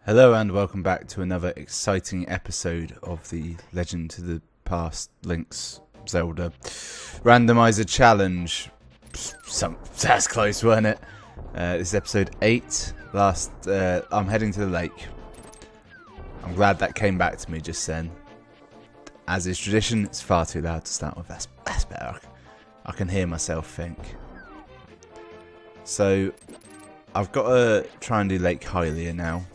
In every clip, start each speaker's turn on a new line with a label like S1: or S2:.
S1: Hello and welcome back to another exciting episode of the Legend to the Past Link's Zelda Randomiser Challenge. That's close, weren't it? This is episode 8. I'm heading to the lake. I'm glad that came back to me just then. As is tradition, it's far too loud to start with. That's better. I can hear myself think. So, I've got to try and do Lake Hylia now.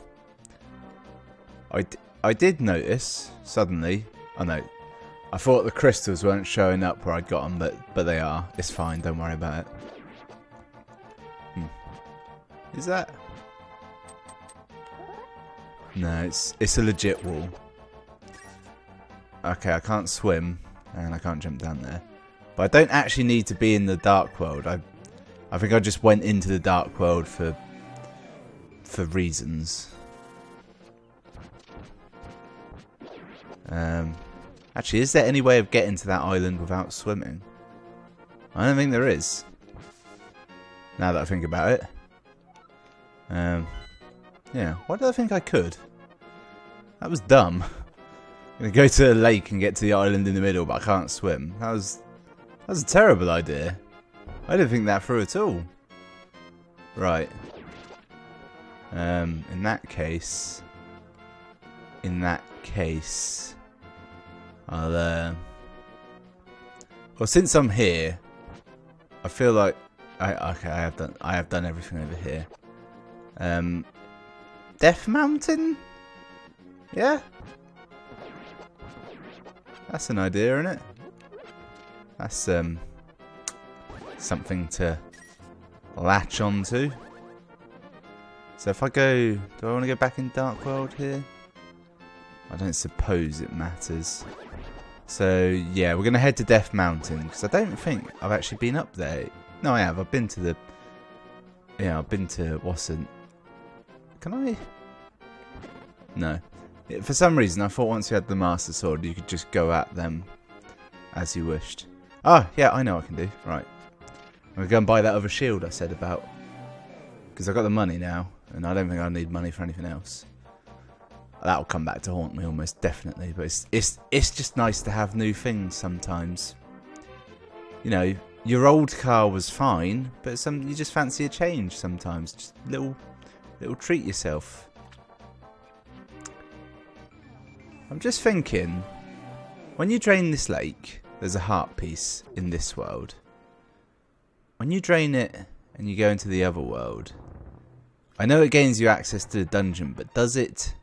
S1: I did notice, suddenly, I thought the crystals weren't showing up where I'd got them, but they are. It's fine, don't worry about it. Is that? No, it's a legit wall. Okay, I can't swim, and I can't jump down there. But I don't actually need to be in the Dark World. I think I just went into the Dark World for reasons. Actually, is there any way of getting to that island without swimming? I don't think there is. Now that I think about it. Yeah, why did I think I could? That was dumb. I'm gonna go to a lake and get to the island in the middle, but I can't swim. That was a terrible idea. I didn't think that through at all. Right. In that case, I'll well, since I'm here, I feel like I have done everything over here. Death Mountain? Yeah? That's an idea, isn't it? That's something to latch onto. So if I go, do I want to go back in Dark World here? I don't suppose it matters. So yeah, we're gonna head to Death Mountain because I don't think I've actually been up there. No, I have. I've been to Wasn't. Can I? No. For some reason, I thought once you had the Master Sword, you could just go at them as you wished. Oh, yeah, I know what I can do. Right. I'm gonna go and buy that other shield I said about. Because I've got the money now, and I don't think I need money for anything else. That'll come back to haunt me almost definitely, but it's just nice to have new things sometimes. You know, your old car was fine, but you just fancy a change sometimes. Just little treat yourself. I'm just thinking, when you drain this lake, there's a heart piece in this world. When you drain it and you go into the other world, I know it gains you access to the dungeon, but does it?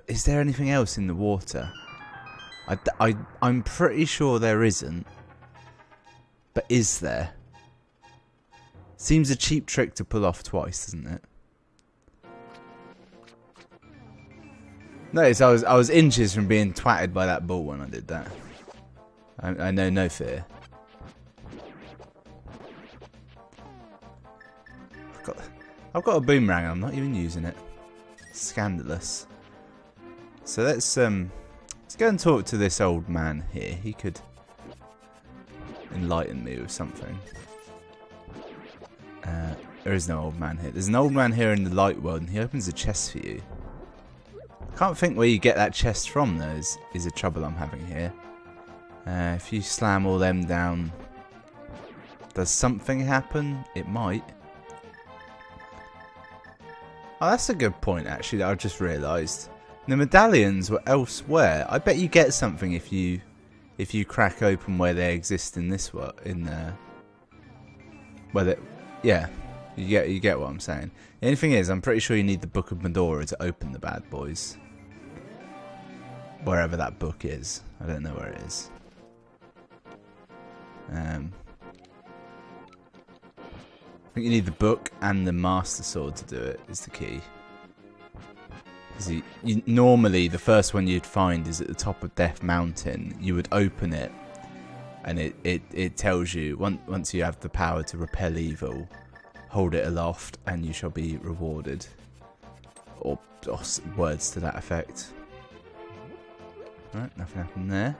S1: Is there anything else in the water? I'm pretty sure there isn't. But is there? Seems a cheap trick to pull off twice, doesn't it? Notice I was inches from being twatted by that ball when I did that. I know no fear. I've got a boomerang. I'm not even using it. Scandalous. So let's go and talk to this old man here. He could enlighten me with something. There is no old man here. There's an old man here in the light world, and he opens a chest for you. I can't think where you get that chest from, though, is a trouble I'm having here. If you slam all them down, does something happen? It might. Oh, that's a good point, actually, that I've just realised. The medallions were elsewhere. I bet you get something if you crack open where they exist in this world. Yeah, you get what I'm saying. The only thing is, I'm pretty sure you need the Book of Medora to open the bad boys. Wherever that book is, I don't know where it is. I think you need the book and the Master Sword to do it. Is the key. Normally, the first one you'd find is at the top of Death Mountain. You would open it, and it tells you, once you have the power to repel evil, hold it aloft, and you shall be rewarded. Or words to that effect. Right, nothing happened there.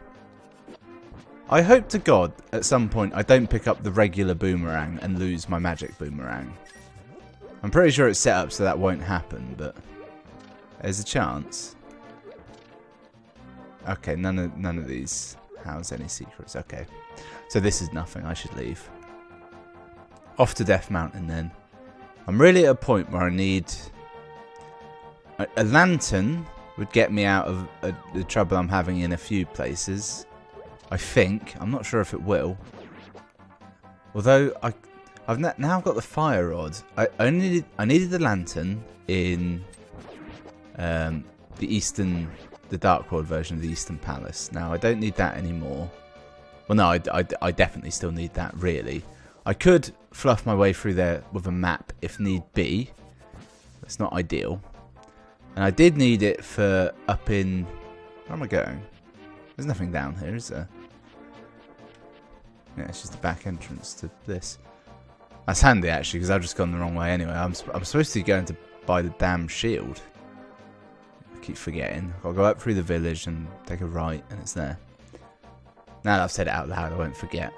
S1: I hope to God, at some point, I don't pick up the regular boomerang and lose my magic boomerang. I'm pretty sure it's set up so that won't happen, but There's a chance. Okay, none of these house any secrets. Okay, so this is nothing. I should leave. Off to Death Mountain then. I'm really at a point where I need a lantern. Would get me out of the trouble I'm having in a few places. I think. I'm not sure if it will. Although I've now got the fire rod. I needed the lantern in the Dark World version of the Eastern Palace. Now I don't need that anymore. Well, no, I definitely still need that. Really, I could fluff my way through there with a map if need be. That's not ideal. And I did need it for up in... Where am I going? There's nothing down here, is there? Yeah, it's just the back entrance to this. That's handy, actually, because I've just gone the wrong way anyway. I'm supposed to be going to buy the damn shield. I keep forgetting. I'll go up through the village and take a right, and it's there. Now that I've said it out loud, I won't forget.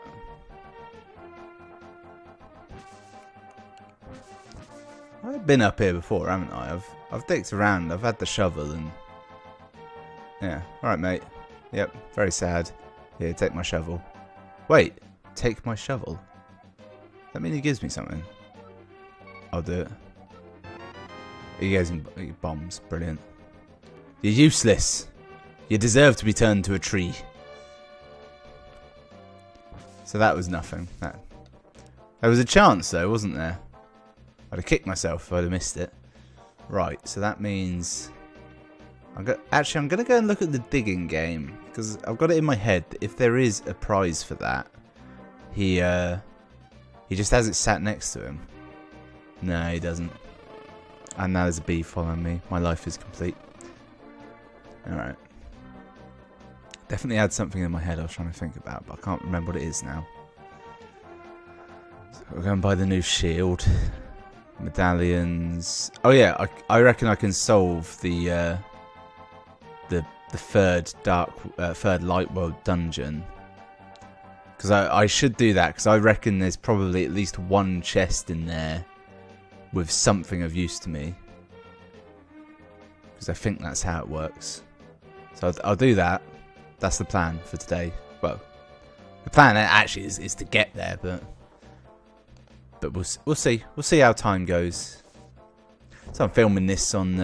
S1: I've been up here before, haven't I? I've dicked around. I've had the shovel and... Yeah. Alright, mate. Yep. Very sad. Here, take my shovel. Wait. Take my shovel? Does that mean he gives me something? I'll do it. He gives me bombs. Brilliant. You're useless. You deserve to be turned to a tree. So that was nothing. There was a chance, though, wasn't there? I'd have kicked myself if I'd have missed it. Right, so that means... Actually, I'm going to go and look at the digging game. Because I've got it in my head that if there is a prize for that, he just has it sat next to him. No, he doesn't. And now there's a bee following me. My life is complete. Alright. Definitely had something in my head I was trying to think about, but I can't remember what it is now. So we're going to buy the new shield. Medallions. Oh yeah, I reckon I can solve the third light world dungeon. Because I should do that, because I reckon there's probably at least one chest in there with something of use to me. Because I think that's how it works. So I'll do that. That's the plan for today. Well, the plan actually is to get there, but we'll see. We'll see how time goes. So I'm filming this on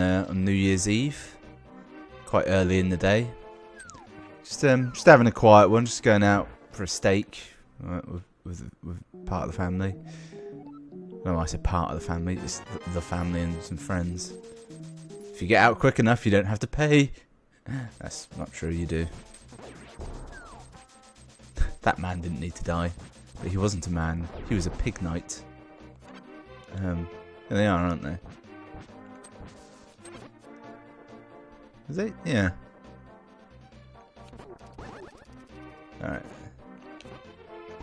S1: New Year's Eve, quite early in the day. Just having a quiet one. Just going out for a steak with part of the family. No, I said part of the family. It's the family and some friends. If you get out quick enough, you don't have to pay. That's not true. You do. That man didn't need to die. But he wasn't a man. He was a pig knight. There they are, aren't they? Is it? Yeah. Alright.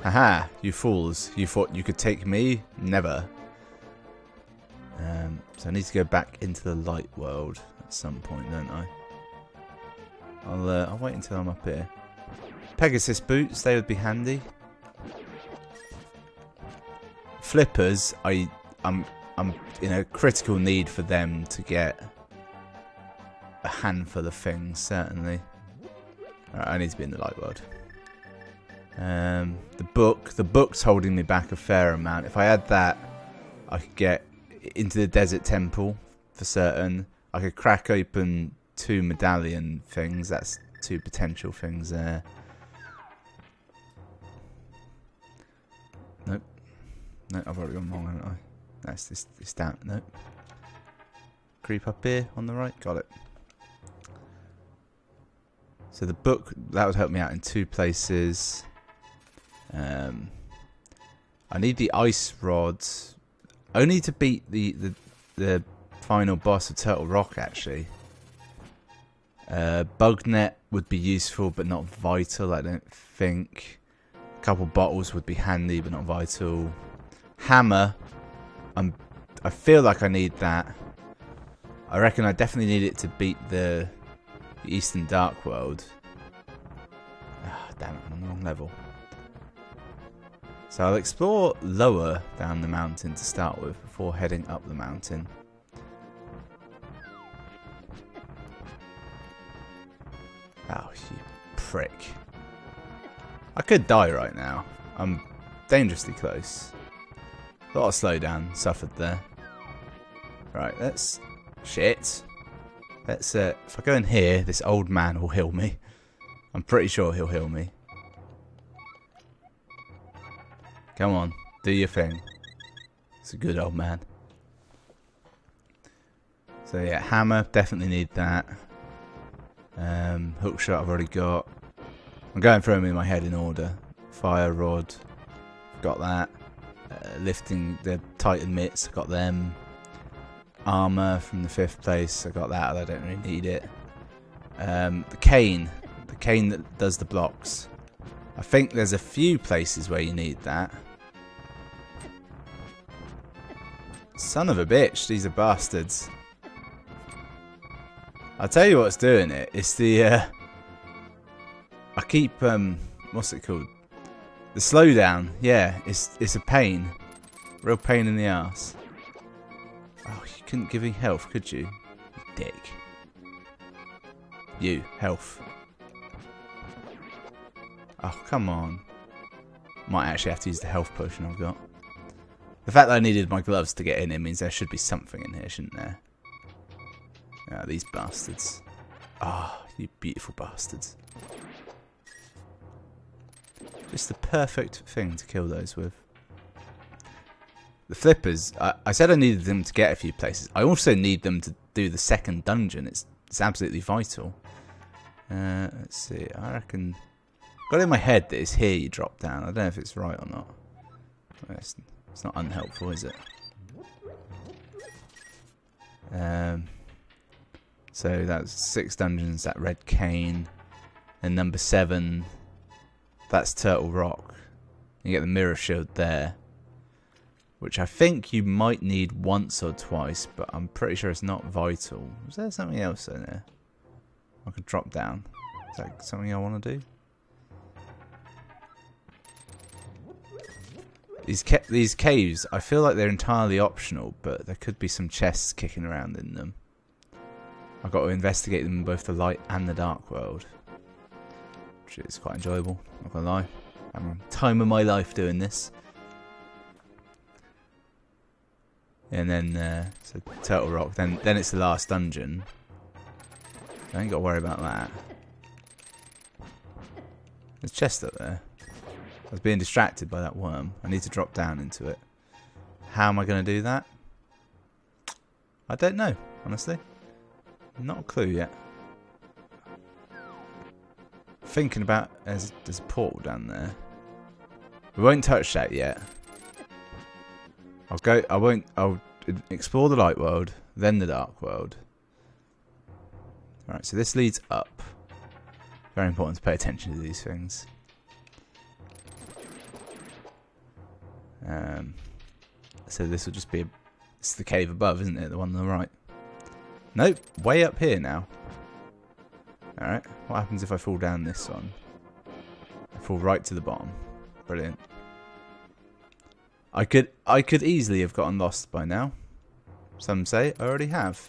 S1: Haha, you fools. You thought you could take me? Never. So I need to go back into the light world at some point, don't I? I'll wait until I'm up here. Pegasus boots, they would be handy. Flippers, I'm in a critical need for them to get a handful of things, certainly. Right, I need to be in the light world. The book's holding me back a fair amount. If I had that, I could get into the desert temple for certain. I could crack open 2 medallion things. That's 2 potential things there. Nope. No, I've already gone wrong, haven't I? That's this down. Nope. Creep up here on the right. Got it. So the book, that would help me out in 2 places. I need the ice rods only to beat the final boss of Turtle Rock, actually. Bug net would be useful but not vital, I don't think. A couple bottles would be handy but not vital. Hammer, I feel like I need that. I reckon I definitely need it to beat the Eastern Dark World. Ah, damn it, I'm on the wrong level. So I'll explore lower down the mountain to start with before heading up the mountain. Oh, you prick. I could die right now. I'm dangerously close. A lot of slowdown suffered there. Right, let's... Shit. Let's, if I go in here, this old man will heal me. I'm pretty sure he'll heal me. Come on, do your thing. It's a good old man. So yeah, hammer, definitely need that. Hook shot I've already got. I'm going through them in my head in order. Fire rod, got that. Lifting the Titan mitts, got them. Armor from the 5th place, I got that, I don't really need it. The cane that does the blocks. I think there's a few places where you need that. Son of a bitch, these are bastards. I'll tell you what's doing it. It's the I keep what's it called? The slowdown. Yeah, it's a pain. Real pain in the ass. Oh, you couldn't give me health, could you? You dick. You, health. Oh, come on. Might actually have to use the health potion I've got. The fact that I needed my gloves to get in here means there should be something in here, shouldn't there? Ah, these bastards. Ah, you beautiful bastards. Just the perfect thing to kill those with. The flippers, I said I needed them to get a few places. I also need them to do the 2nd dungeon. It's absolutely vital. Let's see, I reckon... Got it in my head that it's here you drop down. I don't know if it's right or not. It's not unhelpful, is it? So that's 6 dungeons, that red cane. And number 7, that's Turtle Rock. You get the mirror shield there. Which I think you might need once or twice, but I'm pretty sure it's not vital. Is there something else in there? I could drop down. Is that something I want to do? These caves, I feel like they're entirely optional, but there could be some chests kicking around in them. I've got to investigate them in both the light and the dark world. Which is quite enjoyable, not gonna lie. I'm having the time of my life doing this. And then, so Turtle Rock, then it's the last dungeon. I ain't got to worry about that. There's a chest up there. I was being distracted by that worm. I need to drop down into it. How am I going to do that? I don't know, honestly. Not a clue yet. Thinking about there's a portal down there. We won't touch that yet. I'll explore the light world, then the dark world. Alright, so this leads up. Very important to pay attention to these things. So this will just be it's the cave above, isn't it? The one on the right. Nope, way up here now. Alright, what happens if I fall down this one? I fall right to the bottom. Brilliant. I could easily have gotten lost by now. Some say I already have.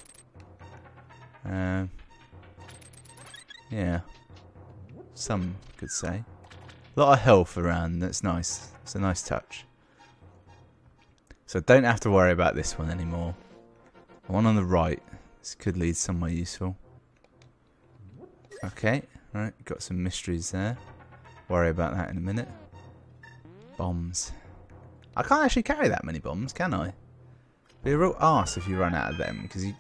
S1: Yeah. Some could say. A lot of health around, that's nice. It's a nice touch. So I don't have to worry about this one anymore. The one on the right, this could lead somewhere useful. Okay, right, got some mysteries there. Worry about that in a minute. Bombs. I can't actually carry that many bombs, can I? Be a real arse if you run out of them, because you...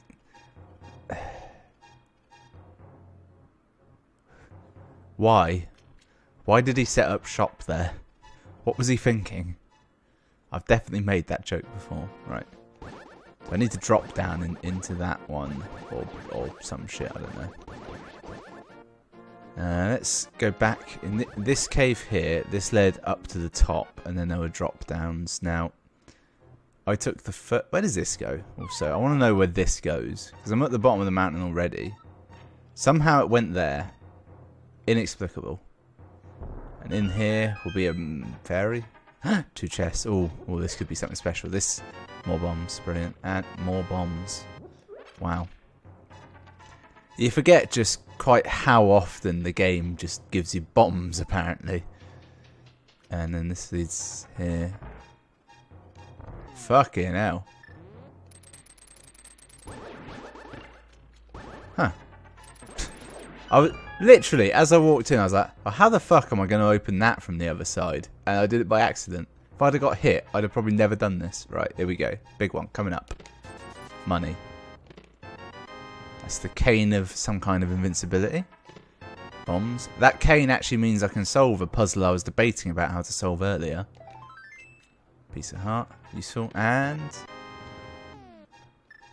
S1: Why? Why did he set up shop there? What was he thinking? I've definitely made that joke before. Right. So I need to drop down into that one. Or some shit, I don't know. Let's go back. In this cave here, this led up to the top, and then there were drop downs. Now, I took the foot. Where does this go? Also, I want to know where this goes, because I'm at the bottom of the mountain already. Somehow it went there. Inexplicable. And in here will be a fairy. 2 chests. Oh, this could be something special. This, more bombs. Brilliant. And more bombs. Wow. You forget just quite how often the game just gives you bombs, apparently. And then this leads here. Fucking hell. Huh. I was literally, as I walked in, I was like, oh, how the fuck am I going to open that from the other side? And I did it by accident. If I'd have got hit, I'd have probably never done this. Right, here we go. Big one coming up. Money. That's the cane of some kind of invincibility. Bombs. That cane actually means I can solve a puzzle I was debating about how to solve earlier. Piece of heart. Useful. And...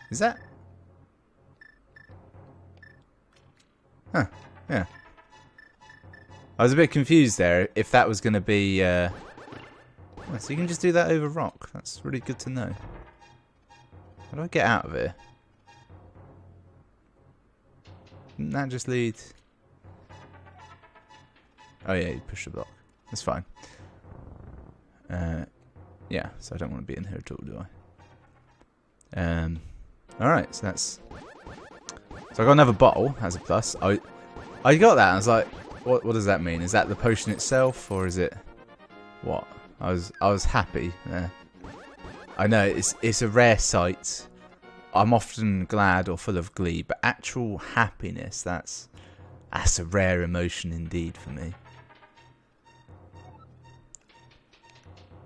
S1: is that... huh. Yeah. I was a bit confused there if that was going to be... oh, so you can just do that over rock. That's really good to know. How do I get out of here? Didn't that just lead... oh yeah, you push the block. That's fine. Yeah, so I don't want to be in here at all, do I? Alright, so that's... so I got another bottle as a plus. I got that and I was like, what does that mean? Is that the potion itself or is it... what? I was happy there. I know it's a rare sight. I'm often glad or full of glee, but actual happiness, that's a rare emotion indeed for me.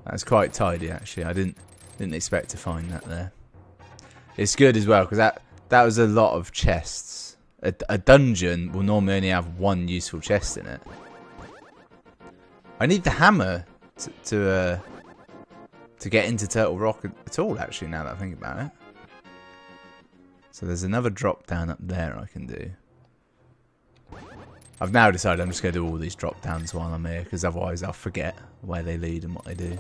S1: That's quite tidy actually. I didn't expect to find that there. It's good as well because that was a lot of chests. A dungeon will normally only have one useful chest in it. I need the hammer to get into Turtle Rock at all actually, now that I think about it. So there's another drop down up there I can do. I've now decided I'm just going to do all these drop downs while I'm here, because otherwise I'll forget where they lead and what they do.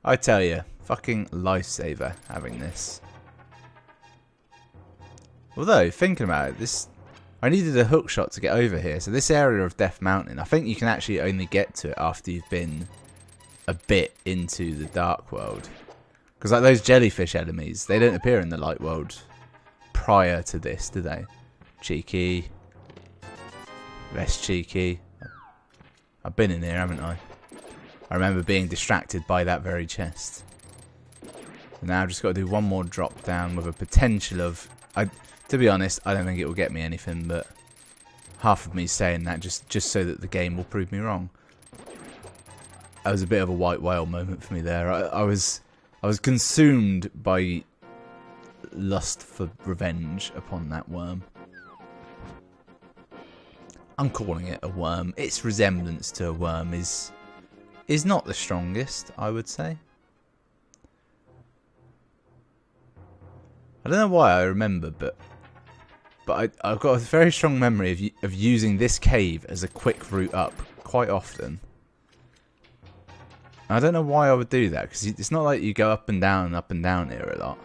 S1: I tell you, fucking lifesaver having this. Although, thinking about it, I needed a hook shot to get over here. So this area of Death Mountain, I think you can actually only get to it after you've been a bit into the Dark World. Because like those jellyfish enemies, they don't appear in the Light World prior to this, do they? Cheeky. Less cheeky. I've been in here, haven't I? I remember being distracted by that very chest. So now I've just got to do one more drop down with a potential of... to be honest, I don't think it will get me anything, but half of me saying that just so that the game will prove me wrong. That was a bit of a white whale moment for me there. I was consumed by lust for revenge upon that worm. I'm calling it a worm. Its resemblance to a worm is not the strongest, I would say. I don't know why I remember, but I've got a very strong memory of using this cave as a quick route up quite often. I don't know why I would do that, because it's not like you go up and down here a lot.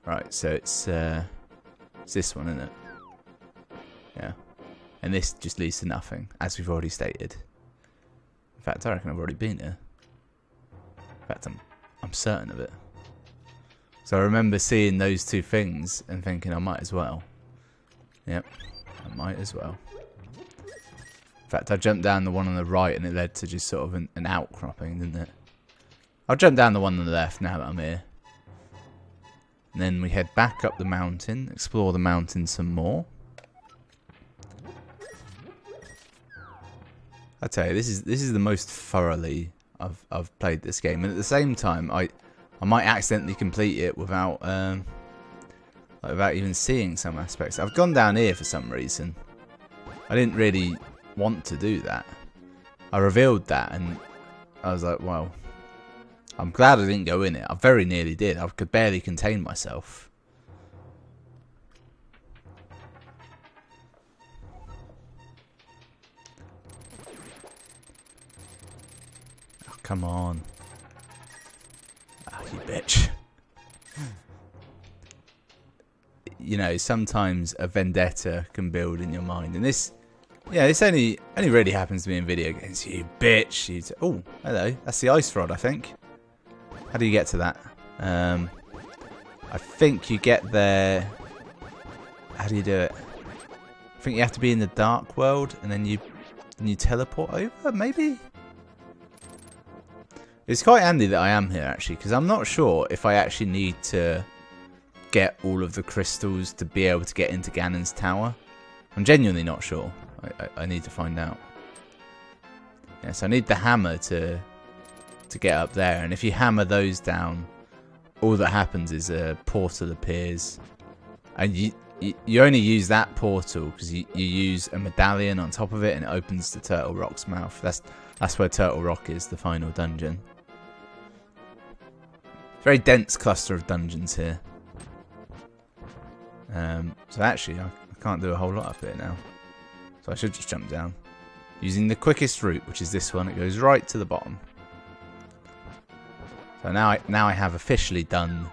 S1: Right, so it's this one, isn't it? Yeah. And this just leads to nothing, as we've already stated. In fact, I reckon I've already been here. In fact, I'm certain of it. So I remember seeing those two things and thinking I might as well. Yep, I might as well. In fact, I jumped down the one on the right and it led to just sort of an outcropping, didn't it? I'll jump down the one on the left now that I'm here. And then we head back up the mountain, explore the mountain some more. I tell you, this is the most thoroughly I've played this game, and at the same time, I might accidentally complete it without even seeing some aspects. I've gone down here for some reason. I didn't really want to do that. I revealed that, and I was like, well, I'm glad I didn't go in it. I very nearly did. I could barely contain myself. Come on. Ah, you bitch. You know, sometimes a vendetta can build in your mind. And this, yeah, this only really happens to me in video games. You bitch. Oh, hello. That's the ice rod, I think. How do you get to that? I think you get there... How do you do it? I think you have to be in the dark world and then you teleport over, maybe? It's quite handy that I am here, actually, because I'm not sure if I actually need to get all of the crystals to be able to get into Ganon's tower. I'm genuinely not sure. I need to find out. Yeah, so I need the hammer to get up there, and if you hammer those down, all that happens is a portal appears, and you only use that portal because you use a medallion on top of it, and it opens the Turtle Rock's mouth. That's where Turtle Rock is, the final dungeon. Very dense cluster of dungeons here. So actually, I can't do a whole lot up here now. So I should just jump down. Using the quickest route, which is this one. It goes right to the bottom. So now I have officially done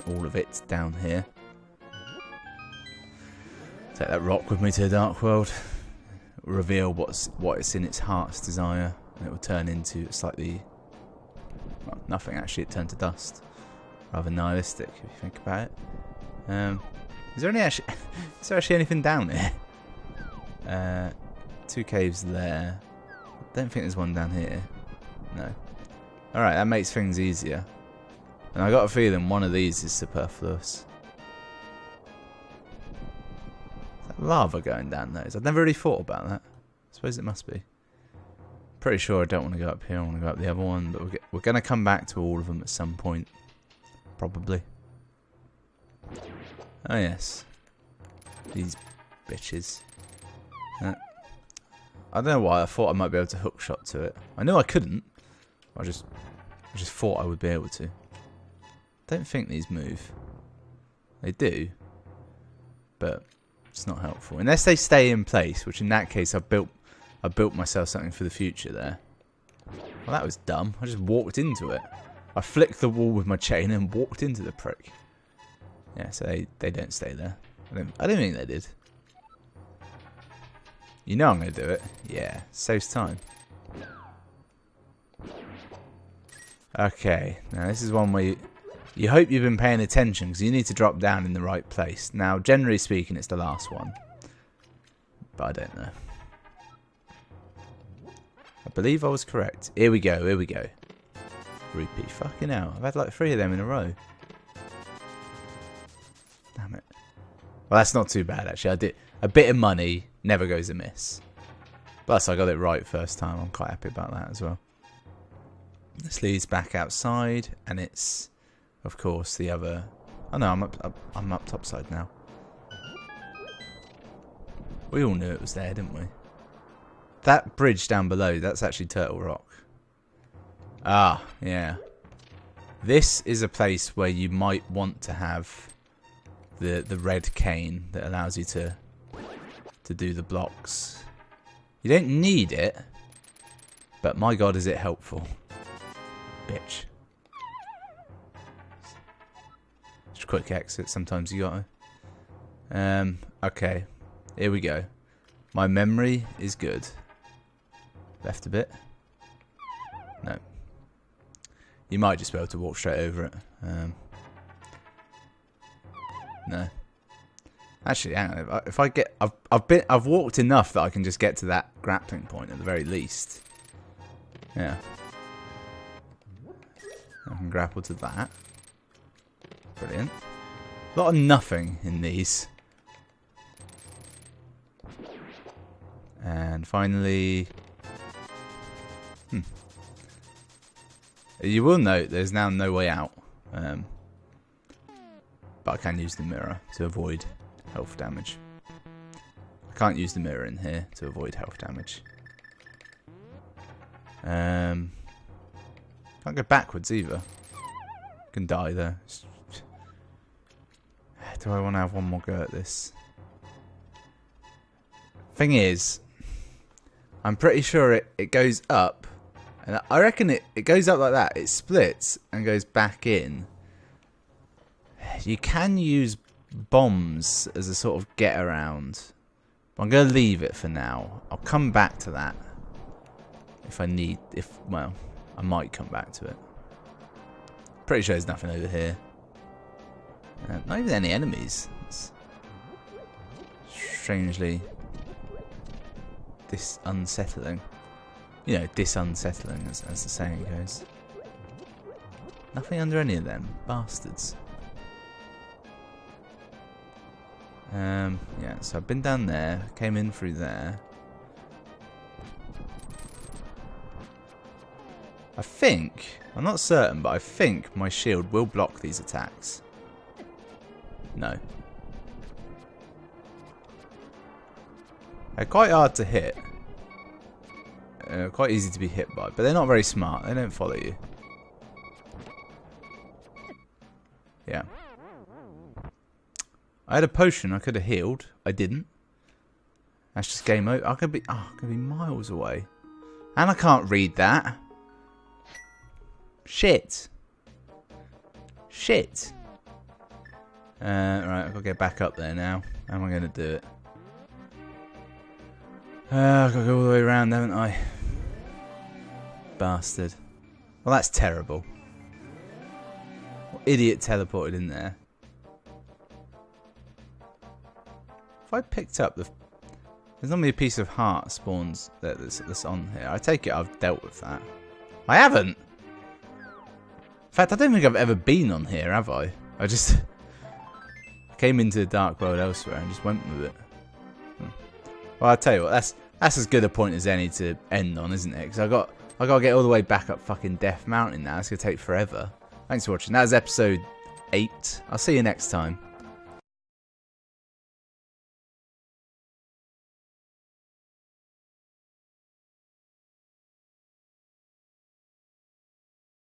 S1: all of it down here. Take that rock with me to the Dark World. Reveal what's in its heart's desire. And it will turn into slightly... Well, nothing actually, it turned to dust. Rather nihilistic if you think about it. Is there actually anything down here? 2 caves there. I don't think there's one down here. No. Alright, that makes things easier. And I got a feeling one of these is superfluous. Is that lava going down those? I've never really thought about that. I suppose it must be. Pretty sure I don't want to go up here, I want to go up the other one, but we're going to come back to all of them at some point. Probably. Oh yes. These bitches. I don't know why I thought I might be able to hookshot to it. I knew I couldn't. I just thought I would be able to. Don't think these move. They do. But it's not helpful. Unless they stay in place, which in that case I built myself something for the future there. Well, that was dumb. I just walked into it. I flicked the wall with my chain and walked into the prick. Yeah, so they don't stay there. I don't think they did. You know I'm going to do it. Yeah, saves time. Okay, now this is one where you hope you've been paying attention because you need to drop down in the right place. Now, generally speaking, it's the last one. But I don't know. I believe I was correct. Here we go, here we go. Rupee, fucking hell. I've had like 3 of them in a row. Damn it. Well, that's not too bad, actually. I did a bit of money, never goes amiss. Plus, I got it right first time. I'm quite happy about that as well. This leads back outside, and it's, of course, the other... Oh no, I'm up topside now. We all knew it was there, didn't we? That bridge down below, that's actually Turtle Rock. Ah, yeah. This is a place where you might want to have the red cane that allows you to do the blocks. You don't need it, but my god is it helpful. Bitch. Just quick exit, sometimes you gotta. Okay. Here we go. My memory is good. Left a bit. No. You might just be able to walk straight over it. No. Actually, hang on. If I get, I've walked enough that I can just get to that grappling point at the very least. Yeah. I can grapple to that. Brilliant. A lot of nothing in these. And finally... You will note there's now no way out. But I can use the mirror to avoid health damage. I can't use the mirror in here to avoid health damage. Can't go backwards either. Can die there. Do I want to have one more go at this? Thing is, I'm pretty sure it goes up, and I reckon it goes up like that. It splits and goes back in. You can use bombs as a sort of get around. But I'm going to leave it for now. I'll come back to that if I need. Well, I might come back to it. Pretty sure there's nothing over here. Not even any enemies. strangely unsettling. You know, unsettling, as the saying goes. Nothing under any of them. Bastards. Yeah, so I've been down there, came in through there. I think, I'm not certain, but I think my shield will block these attacks. No. They're quite hard to hit. Quite easy to be hit by, but they're not very smart. They don't follow you. Yeah. I had a potion. I could have healed. I didn't. That's just game over. I could be miles away, and I can't read that. Shit. Shit. Right, I've got to get back up there now. How am I going to do it? I've got to go all the way around, haven't I? Bastard. Well, that's terrible. What idiot teleported in there? If I picked up the... There's normally a piece of heart spawns that's on here. I take it I've dealt with that. I haven't! In fact, I don't think I've ever been on here, have I? I just came into the dark world elsewhere and just went with it. Well, I'll tell you what, that's as good a point as any to end on, isn't it? Because I got to get all the way back up fucking Death Mountain now. It's going to take forever. Thanks for watching. That was episode 8. I'll see you next time.